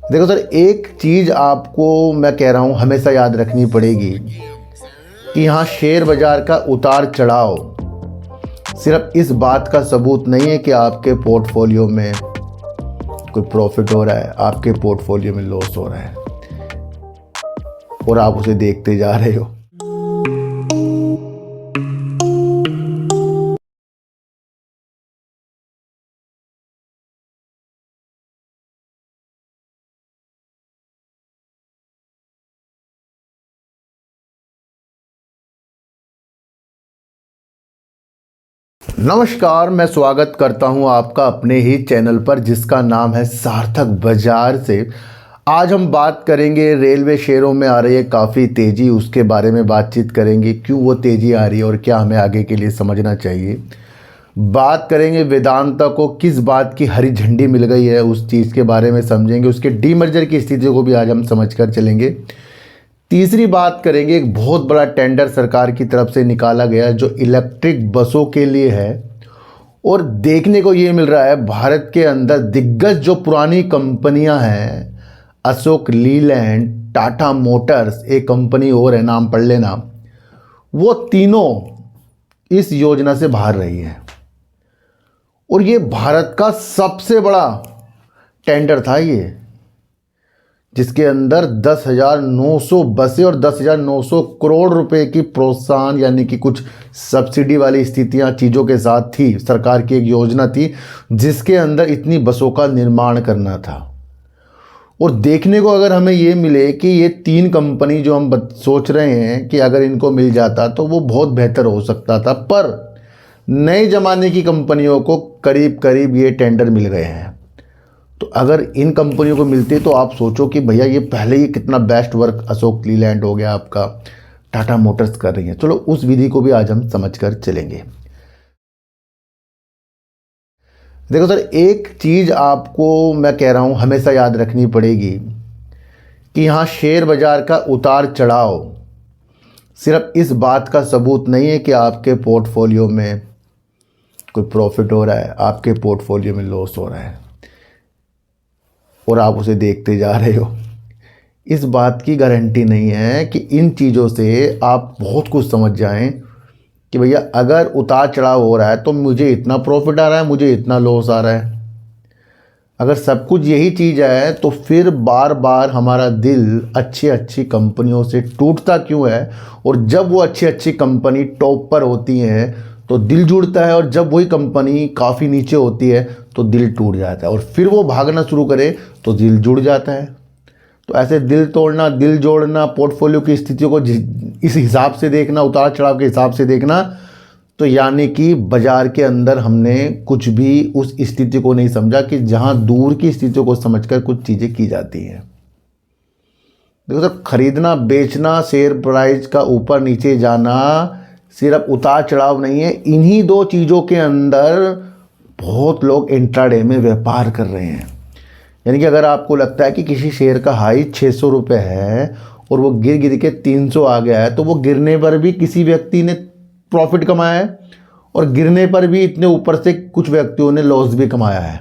देखो सर, एक चीज़ आपको मैं कह रहा हूँ हमेशा याद रखनी पड़ेगी कि यहाँ शेयर बाज़ार का उतार चढ़ाव सिर्फ इस बात का सबूत नहीं है कि आपके पोर्टफोलियो में कोई प्रॉफिट हो रहा है, आपके पोर्टफोलियो में लॉस हो रहा है और आप उसे देखते जा रहे हो। नमस्कार, मैं स्वागत करता हूं आपका अपने ही चैनल पर जिसका नाम है सार्थक बाजार से। आज हम बात करेंगे रेलवे शेयरों में आ रही है काफ़ी तेज़ी, उसके बारे में बातचीत करेंगे, क्यों वो तेज़ी आ रही है और क्या हमें आगे के लिए समझना चाहिए। बात करेंगे वेदांता को किस बात की हरी झंडी मिल गई है, उस चीज़ के बारे में समझेंगे। उसके डीमर्जर की स्थिति को भी आज हम समझ कर चलेंगे। तीसरी बात करेंगे, एक बहुत बड़ा टेंडर सरकार की तरफ से निकाला गया जो इलेक्ट्रिक बसों के लिए है और देखने को ये मिल रहा है भारत के अंदर दिग्गज जो पुरानी कंपनियां हैं, अशोक लीलैंड, टाटा मोटर्स, एक कंपनी और है, नाम पढ़ लेना, वो तीनों इस योजना से बाहर रही है। और ये भारत का सबसे बड़ा टेंडर था ये, जिसके अंदर 10,900 बसें और 10,900 करोड़ रुपए की प्रोत्साहन यानी कि कुछ सब्सिडी वाली स्थितियां चीज़ों के साथ थी। सरकार की एक योजना थी जिसके अंदर इतनी बसों का निर्माण करना था। और देखने को अगर हमें ये मिले कि ये तीन कंपनी जो हम सोच रहे हैं कि अगर इनको मिल जाता तो वो बहुत बेहतर हो सकता था, पर नए ज़माने की कंपनियों को करीब करीब ये टेंडर मिल गए हैं। तो अगर इन कंपनियों को मिलते तो आप सोचो कि भैया ये पहले ही कितना बेस्ट वर्क अशोक लीलैंड हो गया, आपका टाटा मोटर्स कर रही है। चलो उस विधि को भी आज हम समझ कर चलेंगे। देखो सर, एक चीज़ आपको मैं कह रहा हूँ हमेशा याद रखनी पड़ेगी कि यहाँ शेयर बाज़ार का उतार चढ़ाव सिर्फ इस बात का सबूत नहीं है कि आपके पोर्टफोलियो में कोई प्रॉफिट हो रहा है, आपके पोर्टफोलियो में लॉस हो रहा है और आप उसे देखते जा रहे हो। इस बात की गारंटी नहीं है कि इन चीज़ों से आप बहुत कुछ समझ जाएं कि भैया अगर उतार चढ़ाव हो रहा है तो मुझे इतना प्रॉफिट आ रहा है, मुझे इतना लॉस आ रहा है। अगर सब कुछ यही चीज़ है तो फिर बार बार हमारा दिल अच्छी अच्छी कंपनियों से टूटता क्यों है? और जब वो अच्छी अच्छी कंपनी टॉप पर होती हैं तो दिल जुड़ता है, और जब वही कंपनी काफ़ी नीचे होती है तो दिल टूट जाता है, और फिर वो भागना शुरू करे तो दिल जुड़ जाता है। तो ऐसे दिल तोड़ना, दिल जोड़ना, पोर्टफोलियो की स्थितियों को इस हिसाब से देखना, उतार चढ़ाव के हिसाब से देखना, तो यानी कि बाजार के अंदर हमने कुछ भी उस स्थिति को नहीं समझा कि जहां दूर की स्थितियों को समझकर कुछ चीज़ें की जाती हैं। देखो सर, खरीदना बेचना, शेयर प्राइस का ऊपर नीचे जाना सिर्फ उतार चढ़ाव नहीं है। इन्हीं दो चीज़ों के अंदर बहुत लोग इंट्राडे में व्यापार कर रहे हैं। यानी कि अगर आपको लगता है कि किसी शेयर का हाई 600 रुपये है और वो गिर गिर के 300 आ गया है, तो वो गिरने पर भी किसी व्यक्ति ने प्रॉफिट कमाया है और गिरने पर भी इतने ऊपर से कुछ व्यक्तियों ने लॉस भी कमाया है।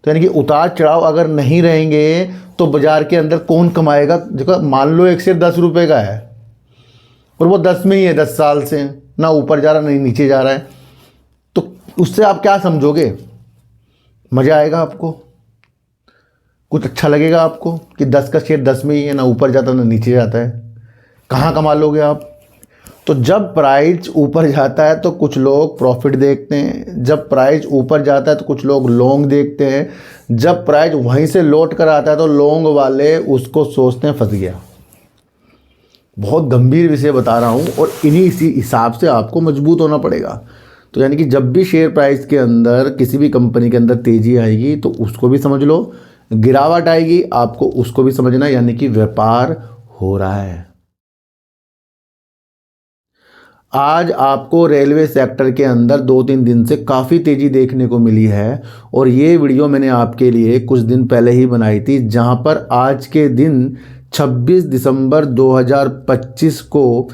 तो यानी कि उतार चढ़ाव अगर नहीं रहेंगे तो बाजार के अंदर कौन कमाएगा? देखो, मान लो एक शेयर 10 रुपये का है और वो 10 में ही है 10 साल से, ना ऊपर जा रहा नहीं नीचे जा रहा है, तो उससे आप क्या समझोगे? मज़ा आएगा आपको? कुछ अच्छा लगेगा आपको कि 10 का शेयर 10 में ही है, ना ऊपर जाता ना नीचे जाता है? कहाँ कमा लोगे आप? तो जब प्राइस ऊपर जाता है तो कुछ लोग प्रॉफिट देखते हैं, जब प्राइस ऊपर जाता है तो कुछ लोग लॉन्ग देखते हैं, जब प्राइस वहीं से लौट कर आता है तो लॉन्ग वाले उसको सोचते हैं फंस गया। बहुत गंभीर विषय बता रहा हूँ और इन्हीं इसी हिसाब से आपको मजबूत होना पड़ेगा। तो यानी कि जब भी शेयर प्राइस के अंदर किसी भी कंपनी के अंदर तेज़ी आएगी तो उसको भी समझ लो, गिरावट आएगी आपको उसको भी समझना, यानी कि व्यापार हो रहा है। आज आपको रेलवे सेक्टर के अंदर 2-3 दिन से काफ़ी तेज़ी देखने को मिली है और ये वीडियो मैंने आपके लिए कुछ दिन पहले ही बनाई थी, जहां पर आज के दिन 26 दिसंबर 2025 को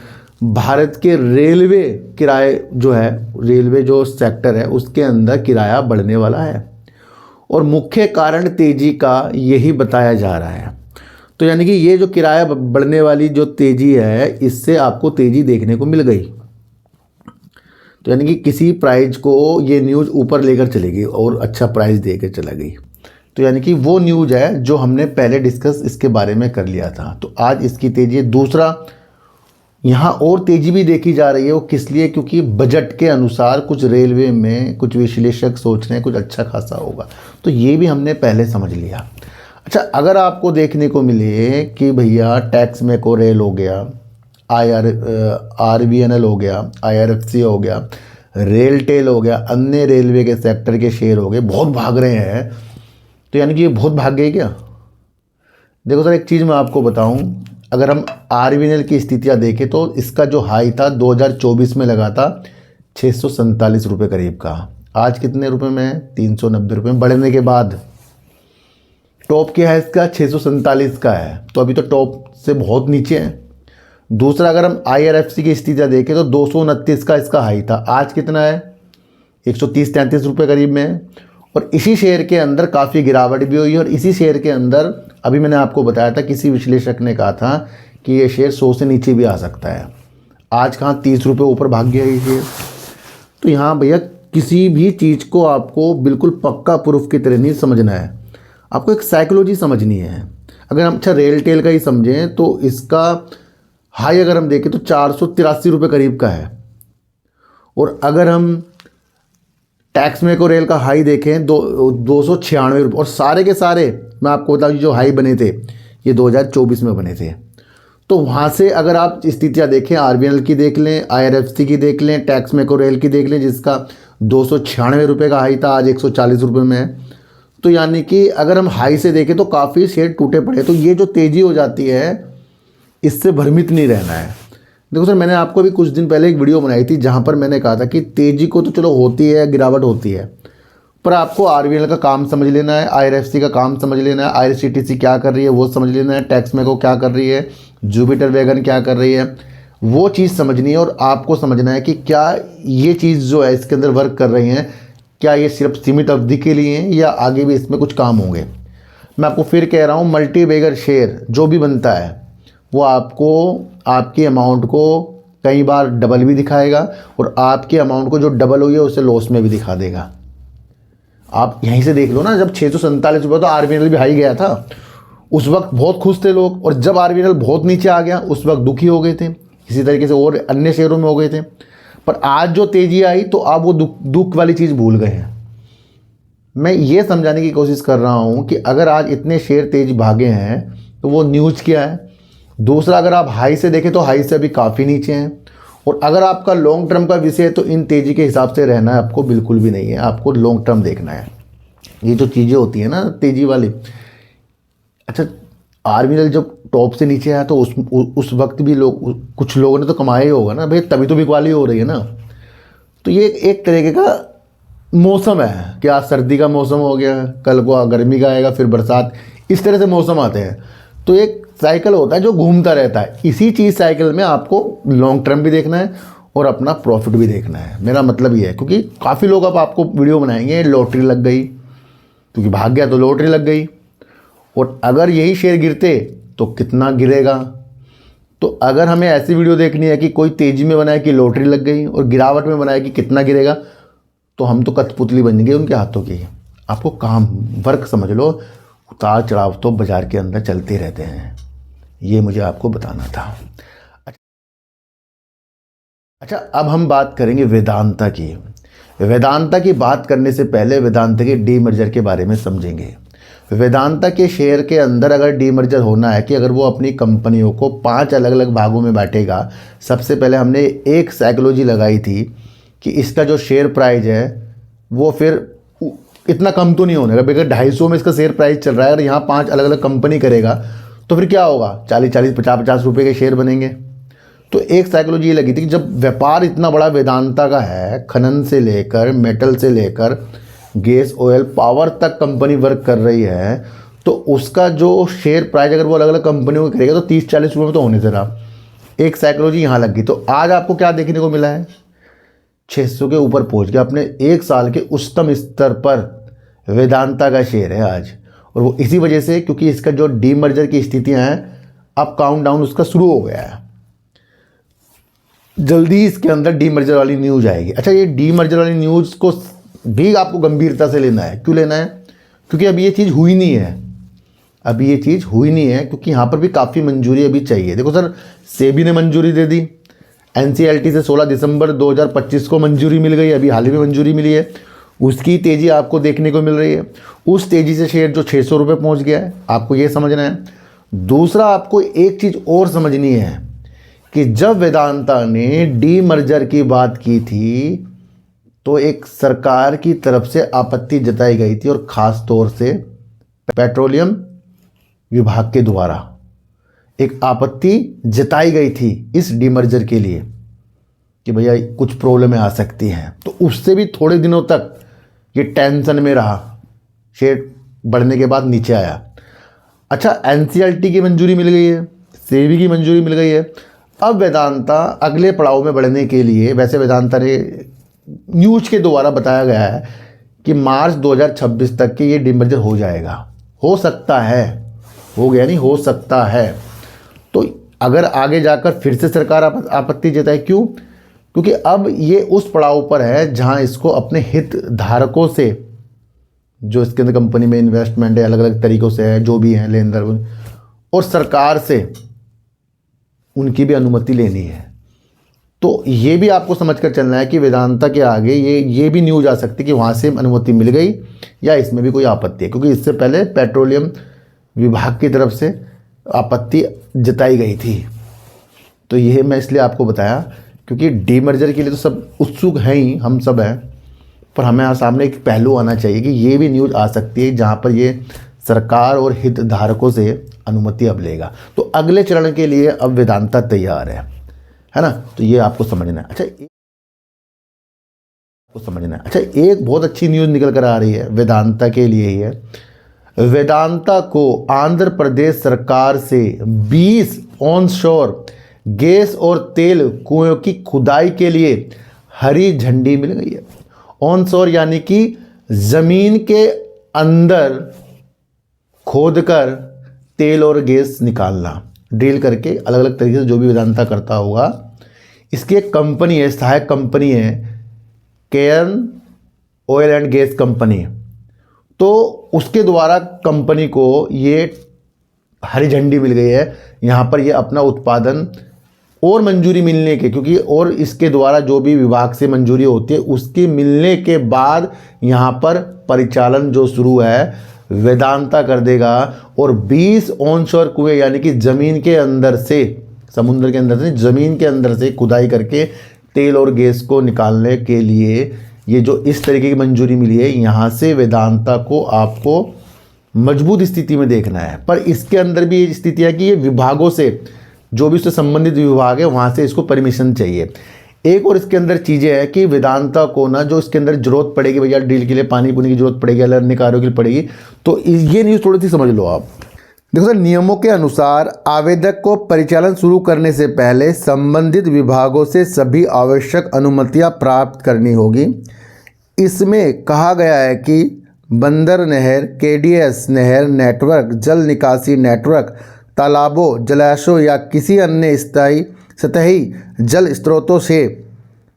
भारत के रेलवे किराए जो है, रेलवे जो सेक्टर है उसके अंदर किराया बढ़ने वाला है। और मुख्य कारण तेज़ी का यही बताया जा रहा है। तो यानी कि ये जो किराया बढ़ने वाली जो तेज़ी है, इससे आपको तेज़ी देखने को मिल गई। तो यानी कि किसी प्राइस को ये न्यूज़ ऊपर लेकर चलेगी और अच्छा प्राइस देकर चला गई। तो यानी कि वो न्यूज़ है जो हमने पहले डिस्कस इसके बारे में कर लिया था। तो आज इसकी तेज़ी है। दूसरा, यहाँ और तेज़ी भी देखी जा रही है। वो किस लिए? क्योंकि बजट के अनुसार कुछ रेलवे में कुछ विश्लेषक सोच रहे हैं कुछ अच्छा खासा होगा। तो ये भी हमने पहले समझ लिया। अच्छा, अगर आपको देखने को मिले कि भैया टैक्स मेको रेल हो गया, RVNL हो गया, IRFC हो गया, रेलटेल हो गया, अन्य रेलवे के सेक्टर के शेयर हो गए, बहुत भाग रहे हैं, तो यानी कि ये बहुत भाग गए क्या? देखो सर, एक चीज़ मैं आपको बताऊं, अगर हम RVNL की स्थितियां देखें तो इसका जो हाई था 2024 में लगा था 647 रुपये करीब का। आज कितने रुपए में है? 390 रुपये में बढ़ने के बाद टॉप क्या है इसका? 647 का है। तो अभी तो टॉप से बहुत नीचे है। दूसरा, अगर हम IRFC की स्थितियाँ देखें तो 229 का इसका हाई था। आज कितना है? 130-133 रुपये करीब में है। और इसी शेयर के अंदर काफ़ी गिरावट भी हुई है। और इसी शेयर के अंदर अभी मैंने आपको बताया था, किसी विश्लेषक ने कहा था कि ये शेयर 100 से नीचे भी आ सकता है। आज कहाँ 30 रुपये ऊपर भाग गया ये शेयर। तो यहाँ भैया किसी भी चीज़ को आपको बिल्कुल पक्का प्रूफ की तरह नहीं समझना है, आपको एक साइकोलॉजी समझनी है। अगर हम अच्छा रेलटेल का ही समझें तो इसका हाई अगर हम देखें तो 483 रुपये करीब का है। और अगर हम टैक्स मेको रेल का हाई देखें 296 रुपये। और सारे के सारे मैं आपको बता दूं जो हाई बने थे ये 2024 में बने थे। तो वहाँ से अगर आप स्थितियाँ देखें, RVNL की देख लें, IRFC की देख लें, टैक्स मेको रेल की देख लें, जिसका 296 रुपये का हाई था, आज 140 रुपये में है। तो यानी कि अगर हम हाई से देखें तो काफ़ी शेयर टूटे पड़े। तो ये जो तेज़ी हो जाती है, इससे भ्रमित नहीं रहना है। देखो सर, मैंने आपको भी कुछ दिन पहले एक वीडियो बनाई थी जहाँ पर मैंने कहा था कि तेज़ी को तो चलो होती है, गिरावट होती है, पर आपको RVNL का काम समझ लेना है, IRFC का काम समझ लेना है, IRCTC क्या कर रही है वो समझ लेना है, टैक्स मेको क्या कर रही है, जुपिटर वैगन क्या कर रही है, वो चीज़ समझनी है। और आपको समझना है कि क्या ये चीज़ जो है इसके अंदर वर्क कर रही हैं, क्या ये सिर्फ सीमित अवधि के लिए हैं या आगे भी इसमें कुछ काम होंगे। मैं आपको फिर कह रहा हूँ, मल्टी बैगर शेयर जो भी बनता है वो आपको आपके अमाउंट को कई बार डबल भी दिखाएगा और आपके अमाउंट को जो डबल हुई है उसे लॉस में भी दिखा देगा। आप यहीं से देख लो ना, जब 647 रुपये तो RVNL भी हाई गया था, उस वक्त बहुत खुश थे लोग। और जब RVNL बहुत नीचे आ गया उस वक्त दुखी हो गए थे, इसी तरीके से और अन्य शेयरों में हो गए थे। पर आज जो तेज़ी आई तो आप वो दुख वाली चीज़ भूल गए हैं। मैं ये समझाने की कोशिश कर रहा हूँ कि अगर आज इतने शेयर तेज भागे हैं तो वो न्यूज़ क्या है। दूसरा, अगर आप हाई से देखें तो हाई से अभी काफ़ी नीचे हैं। और अगर आपका लॉन्ग टर्म का विषय है तो इन तेज़ी के हिसाब से रहना है आपको बिल्कुल भी नहीं है, आपको लॉन्ग टर्म देखना है। ये जो चीज़ें होती हैं ना तेज़ी वाली, अच्छा RVNL जब टॉप से नीचे आया तो उस वक्त भी कुछ लोगों ने तो कमाया ही होगा ना भाई, तभी तो बिकवाली हो रही है ना। तो ये एक तरीके का मौसम है कि आज सर्दी का मौसम हो गया, कल को गर्मी का आएगा, फिर बरसात, इस तरह से मौसम आते हैं। तो एक साइकिल होता है जो घूमता रहता है। इसी चीज़ साइकिल में आपको लॉन्ग टर्म भी देखना है और अपना प्रॉफिट भी देखना है। मेरा मतलब ये है, क्योंकि काफ़ी लोग अब आपको वीडियो बनाएंगे लॉटरी लग गई, क्योंकि भाग गया तो लॉटरी लग गई। और अगर यही शेयर गिरते तो कितना गिरेगा। तो अगर हमें ऐसी वीडियो देखनी है कि कोई तेज़ी में बनाए कि लॉटरी लग गई और गिरावट में बनाए कि कितना गिरेगा, तो हम तो कठपुतली बन गए उनके हाथों की। आपको काम वर्क समझ लो, उतार चढ़ाव तो बाज़ार के अंदर चलते रहते हैं, ये मुझे आपको बताना था। अच्छा, अब हम बात करेंगे वेदांता की। वेदांता की बात करने से पहले वेदांता के डीमर्जर के बारे में समझेंगे। वेदांता के शेयर के अंदर अगर डीमर्जर होना है कि अगर वो अपनी कंपनियों को 5 अलग अलग भागों में बांटेगा, सबसे पहले हमने एक साइकोलॉजी लगाई थी कि इसका जो शेयर प्राइस है वो फिर इतना कम तो नहीं होने का। अगर 250 में इसका शेयर प्राइस चल रहा है, अगर यहाँ 5 अलग अलग कंपनी करेगा तो फिर क्या होगा, 40-40, 50-50 रुपये के शेयर बनेंगे। तो एक साइकोलॉजी ये लगी थी कि जब व्यापार इतना बड़ा वेदांता का है, खनन से लेकर मेटल से लेकर गैस ऑयल पावर तक कंपनी वर्क कर रही है, तो उसका जो शेयर प्राइस अगर वो अलग अलग कंपनियों को करेगा तो 30-40 रुपये में तो होने से रहा। एक साइकोलॉजी यहाँ लग गई। तो आज आपको क्या देखने को मिला है, 600 के ऊपर पहुँच गया, अपने 1 साल के उच्चतम स्तर पर वेदांता का शेयर है आज। और वो इसी वजह से, क्योंकि इसका जो डीमर्जर की स्थितियां हैं, अब काउंटडाउन उसका शुरू हो गया है। जल्दी ही इसके अंदर डीमर्जर वाली न्यूज़ आएगी। अच्छा, ये डीमर्जर वाली न्यूज़ को भी आपको गंभीरता से लेना है। क्यों लेना है? क्योंकि अभी ये चीज़ हुई नहीं है, अभी ये चीज़ हुई नहीं है, क्योंकि यहाँ पर भी काफ़ी मंजूरी अभी चाहिए। देखो सर, सेबी ने मंजूरी दे दी, एनसीएलटी से 16 दिसंबर 2025 को मंजूरी मिल गई, अभी हाल ही में मंजूरी मिली है। उसकी तेज़ी आपको देखने को मिल रही है। उस तेज़ी से शेयर जो 600 रुपये पहुँच गया है, आपको ये समझना है। दूसरा, आपको एक चीज़ और समझनी है कि जब वेदांता ने डीमर्जर की बात की थी तो एक सरकार की तरफ से आपत्ति जताई गई थी, और ख़ास तौर से पेट्रोलियम विभाग के द्वारा एक आपत्ति जताई गई थी इस डीमर्जर के लिए कि भैया कुछ प्रॉब्लमें आ सकती हैं। तो उससे भी थोड़े दिनों तक ये टेंशन में रहा, शेयर बढ़ने के बाद नीचे आया। अच्छा, एनसीएलटी की मंजूरी मिल गई है, सेबी की मंजूरी मिल गई है। अब वेदांता अगले पड़ाव में बढ़ने के लिए, वैसे वेदांता ने न्यूज़ के द्वारा बताया गया है कि मार्च 2026 तक के ये डीमर्जर हो जाएगा। हो सकता है, हो गया नहीं, हो सकता है। तो अगर आगे जाकर फिर से सरकार आपत्ति जताए, क्यों? क्योंकि अब ये उस पड़ाव पर है जहां इसको अपने हित धारकों से, जो इसके अंदर कंपनी में इन्वेस्टमेंट है, अलग अलग तरीक़ों से है, जो भी हैं लेन देन, और सरकार से उनकी भी अनुमति लेनी है। तो ये भी आपको समझकर चलना है कि वेदांता के आगे ये भी न्यूज़ आ सकती है कि वहाँ से अनुमति मिल गई या इसमें भी कोई आपत्ति है, क्योंकि इससे पहले पेट्रोलियम विभाग की तरफ से आपत्ति जताई गई थी। तो ये मैं इसलिए आपको बताया क्योंकि डीमर्जर के लिए तो सब उत्सुक हैं ही, हम सब हैं, पर हमें यहाँ सामने एक पहलू आना चाहिए कि ये भी न्यूज़ आ सकती है जहाँ पर ये सरकार और हितधारकों से अनुमति अब लेगा। तो अगले चरण के लिए अब वेदांता तैयार है ना? तो ये आपको समझना है। अच्छा, एक बहुत अच्छी न्यूज़ निकल कर आ रही है, वेदांता के लिए ही है। वेदांता को आंध्र प्रदेश सरकार से 20 ऑनशोर गैस और तेल कुओं की खुदाई के लिए हरी झंडी मिल गई है। ऑनशोर यानी कि ज़मीन के अंदर खोदकर तेल और गैस निकालना, ड्रिल करके अलग अलग तरीके से, जो भी वेदांता करता होगा। इसकी एक कंपनी है, सहायक कंपनी है, Cairn oil and gas company. तो उसके द्वारा कंपनी को ये हरी झंडी मिल गई है यहाँ पर ये अपना उत्पादन और मंजूरी मिलने के, क्योंकि और इसके द्वारा जो भी विभाग से मंजूरी होती है उसके मिलने के बाद यहाँ पर परिचालन जो शुरू है वेदांता कर देगा। और 20 ऑनशोर कुएं यानी कि ज़मीन के अंदर से, समुद्र के अंदर से, ज़मीन के अंदर से खुदाई करके तेल और गैस को निकालने के लिए ये जो इस तरीके की मंजूरी मिली है, यहाँ से वेदांता को आपको मजबूत स्थिति में देखना है। पर इसके अंदर भी ये स्थिति है कि ये विभागों से, जो भी उससे संबंधित विभाग है वहाँ से इसको परमिशन चाहिए। एक और इसके अंदर चीज़ें हैं कि वेदांता को ना जो इसके अंदर जरूरत पड़ेगी, भैया डील के लिए पानी पुनी की जरूरत पड़ेगी, अलग अन्य कार्यों के लिए पड़ेगी, तो ये न्यूज़ थोड़ी सी समझ लो आप। देखो सर, नियमों के अनुसार आवेदक को परिचालन शुरू करने से पहले संबंधित विभागों से सभी आवश्यक अनुमतियां प्राप्त करनी होगी। इसमें कहा गया है कि बंदर नहर, केडीएस नहर नेटवर्क, जल निकासी नेटवर्क, तालाबों, जलाशयों या किसी अन्य सतही जल स्रोतों से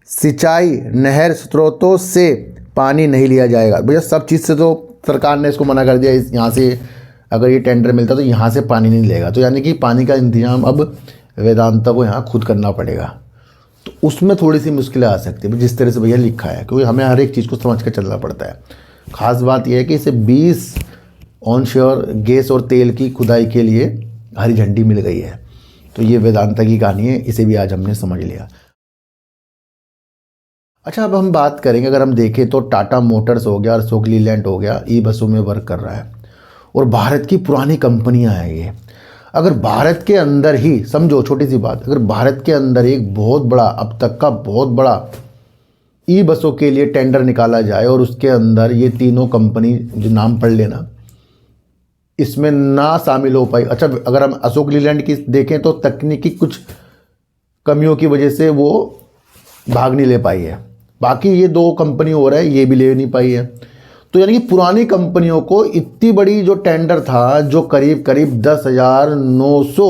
सिंचाई नहर स्रोतों से पानी नहीं लिया जाएगा। भैया सब चीज़ से तो सरकार ने इसको मना कर दिया, यहाँ से अगर ये टेंडर मिलता तो यहाँ से पानी नहीं लेगा, तो यानी कि पानी का इंतजाम अब वेदांता को यहाँ खुद करना पड़ेगा। तो उसमें थोड़ी सी मुश्किलें आ सकती है जिस तरह से भैया लिखा है, क्योंकि हमें हर एक चीज़ को समझ कर चलना पड़ता है। ख़ास बात यह है कि इसे 20 ऑनशोर गैस और तेल की खुदाई के लिए हरी झंडी मिल गई है। तो ये वेदांता की कहानी है, इसे भी आज हमने समझ लिया। अच्छा, अब हम बात करेंगे, अगर हम देखें तो टाटा मोटर्स हो गया, अशोक लीलैंड हो गया, ई बसों में वर्क कर रहा है और भारत की पुरानी कंपनियां हैं ये। अगर भारत के अंदर ही, समझो छोटी सी बात, अगर भारत के अंदर एक बहुत बड़ा, अब तक का बहुत बड़ा ई बसों के लिए टेंडर निकाला जाए और उसके अंदर ये तीनों कंपनी, जो नाम पढ़ लेना, इसमें ना शामिल हो पाई। अच्छा, अगर हम अशोक लीलैंड की देखें तो तकनीकी कुछ कमियों की वजह से वो भाग नहीं ले पाई है, बाकी ये 2 कंपनी हो रहा है ये भी ले नहीं पाई है। तो यानी कि पुरानी कंपनियों को इतनी बड़ी जो टेंडर था, जो करीब करीब 10,900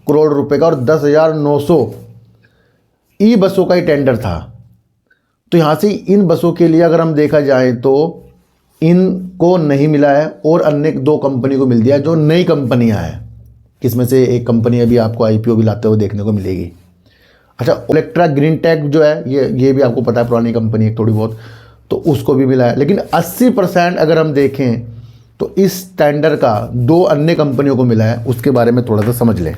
करोड़ रुपए का और 10,900 ई बसों का ही टेंडर था। तो यहाँ से इन बसों के लिए अगर हम देखा जाए तो इनको नहीं मिला है और अन्य 2 कंपनी को मिल दिया है जो नई कंपनियाँ हैं। इसमें से एक कंपनी अभी आपको आईपीओ भी लाते हुए देखने को मिलेगी। अच्छा, ओलेक्ट्रा ग्रीन टेक जो है ये भी आपको पता है पुरानी कंपनी है थोड़ी बहुत, तो उसको भी मिला है। लेकिन 80% अगर हम देखें तो इस टेंडर का 2 अन्य कंपनियों को मिला है, उसके बारे में थोड़ा सा समझ लें।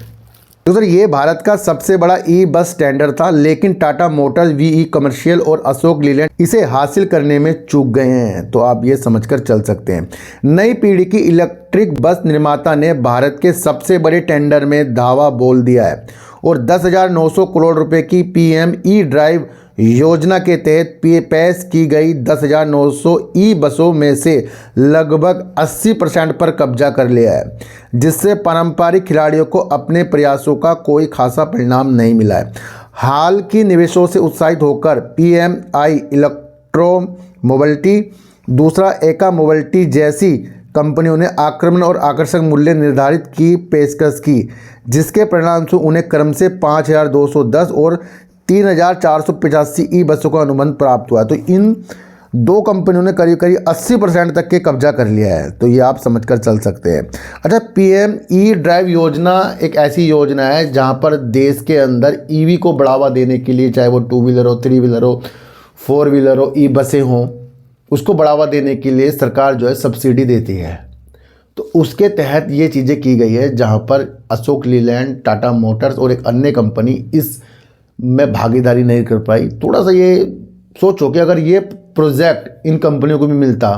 तो सर ये भारत का सबसे बड़ा ई बस टेंडर था, लेकिन टाटा मोटर्स, वीई कमर्शियल और अशोक लीलैंड इसे हासिल करने में चूक गए हैं। तो आप ये समझकर चल सकते हैं, नई पीढ़ी की इलेक्ट्रिक बस निर्माता ने भारत के सबसे बड़े टेंडर में धावा बोल दिया है और 10,900 करोड़ रुपए की पीएम ई ड्राइव योजना के तहत पेश की गई 10,900 ई बसों में से लगभग 80% पर कब्जा कर लिया है, जिससे पारंपरिक खिलाड़ियों को अपने प्रयासों का कोई खासा परिणाम नहीं मिला है। हाल की निवेशों से उत्साहित होकर पीएमआई इलेक्ट्रो मोबिलिटी, दूसरा एका मोबिलिटी जैसी कंपनियों ने आक्रमण और आकर्षक मूल्य निर्धारित की पेशकश की, जिसके परिणामस्वरूप उन्हें क्रम से 5,210 और 3,485 ई बसों का अनुबंध प्राप्त हुआ। तो इन 2 कंपनियों ने करीब करीब 80% तक के कब्जा कर लिया है। तो ये आप समझकर चल सकते हैं। अच्छा, पीएम ई ड्राइव योजना एक ऐसी योजना है जहां पर देश के अंदर ईवी को बढ़ावा देने के लिए, चाहे वो 2 व्हीलर हो, 3 व्हीलर हो, 4 व्हीलर हो, ई बसें हों, उसको बढ़ावा देने के लिए सरकार जो है सब्सिडी देती है। तो उसके तहत ये चीज़ें की गई है, जहां पर अशोक लीलैंड, टाटा मोटर्स और एक अन्य कंपनी इस में भागीदारी नहीं कर पाई। थोड़ा सा ये सोचो कि अगर ये प्रोजेक्ट इन कंपनियों को भी मिलता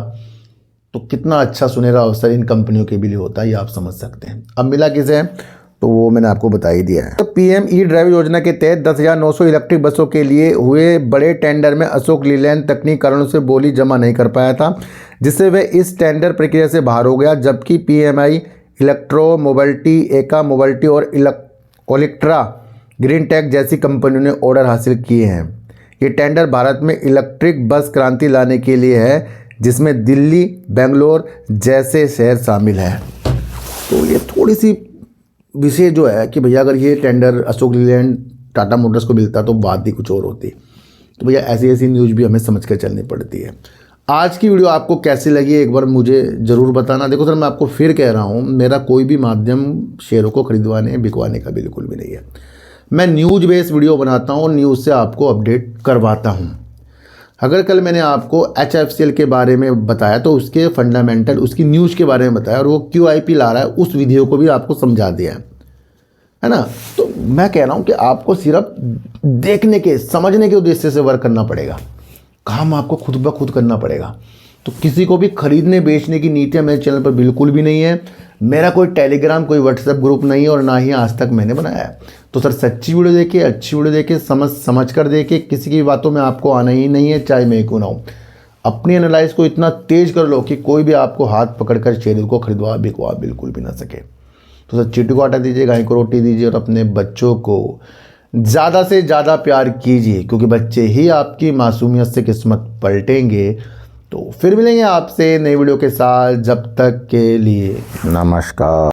तो कितना अच्छा सुनहरा अवसर इन कंपनियों के लिए होता है, ये आप समझ सकते हैं। अब मिला किसे, तो वो मैंने आपको बता ही दिया है। तो पीएम ई ड्राइव योजना के तहत 10,900 इलेक्ट्रिक बसों के लिए हुए बड़े टेंडर में अशोक लीलैंड तकनीकी कारणों से बोली जमा नहीं कर पाया था, जिससे वह इस टेंडर प्रक्रिया से बाहर हो गया। जबकि पीएमआई इलेक्ट्रो मोबिलिटी, एका मोबिलिटी और ओलेक्ट्रा ग्रीन टेक जैसी कंपनियों ने ऑर्डर हासिल किए हैं। ये टेंडर भारत में इलेक्ट्रिक बस क्रांति लाने के लिए है, जिसमें दिल्ली, बेंगलोर जैसे शहर शामिल हैं। तो ये थोड़ी सी विषय जो है कि भैया अगर ये टेंडर अशोक लीलैंड, टाटा मोटर्स को मिलता तो बात ही कुछ और होती। तो भैया ऐसी ऐसी न्यूज़ भी हमें समझ कर चलनी पड़ती है। आज की वीडियो आपको कैसी लगी एक बार मुझे ज़रूर बताना। देखो सर, मैं आपको फिर कह रहा हूँ, मेरा कोई भी माध्यम शेयरों को खरीदवाने बिकवाने का बिल्कुल भी नहीं है। मैं न्यूज़ बेस्ड वीडियो बनाता हूँ और न्यूज़ से आपको अपडेट करवाता हूँ। अगर कल मैंने आपको HFCL के बारे में बताया तो उसके फंडामेंटल, उसकी न्यूज़ के बारे में बताया और वो QIP ला रहा है, उस वीडियो को भी आपको समझा दिया है ना। तो मैं कह रहा हूँ कि आपको सिर्फ देखने के, समझने के उद्देश्य से वर्क करना पड़ेगा, काम आपको खुद ब खुद करना पड़ेगा। तो किसी को भी खरीदने बेचने की नीतियाँ मेरे चैनल पर बिल्कुल भी नहीं है। मेरा कोई टेलीग्राम, कोई व्हाट्सएप ग्रुप नहीं है और ना ही आज तक मैंने बनाया है। तो सर सच्ची वीडियो देखिए, अच्छी वीडियो देखिए, समझ कर देखिए, किसी की बातों में आपको आना ही नहीं है, चाहे मैं क्यों ना हूँ। अपनी एनालाइज को इतना तेज कर लो कि कोई भी आपको हाथ पकड़कर शेयर को खरीदवा बिकवा बिल्कुल भी ना सके। तो सर चींटी को आटा दीजिए, गाय को रोटी दीजिए और अपने बच्चों को ज़्यादा से ज़्यादा प्यार कीजिए, क्योंकि बच्चे ही आपकी मासूमियत से किस्मत पलटेंगे। तो फिर मिलेंगे आपसे नई वीडियो के साथ, जब तक के लिए नमस्कार।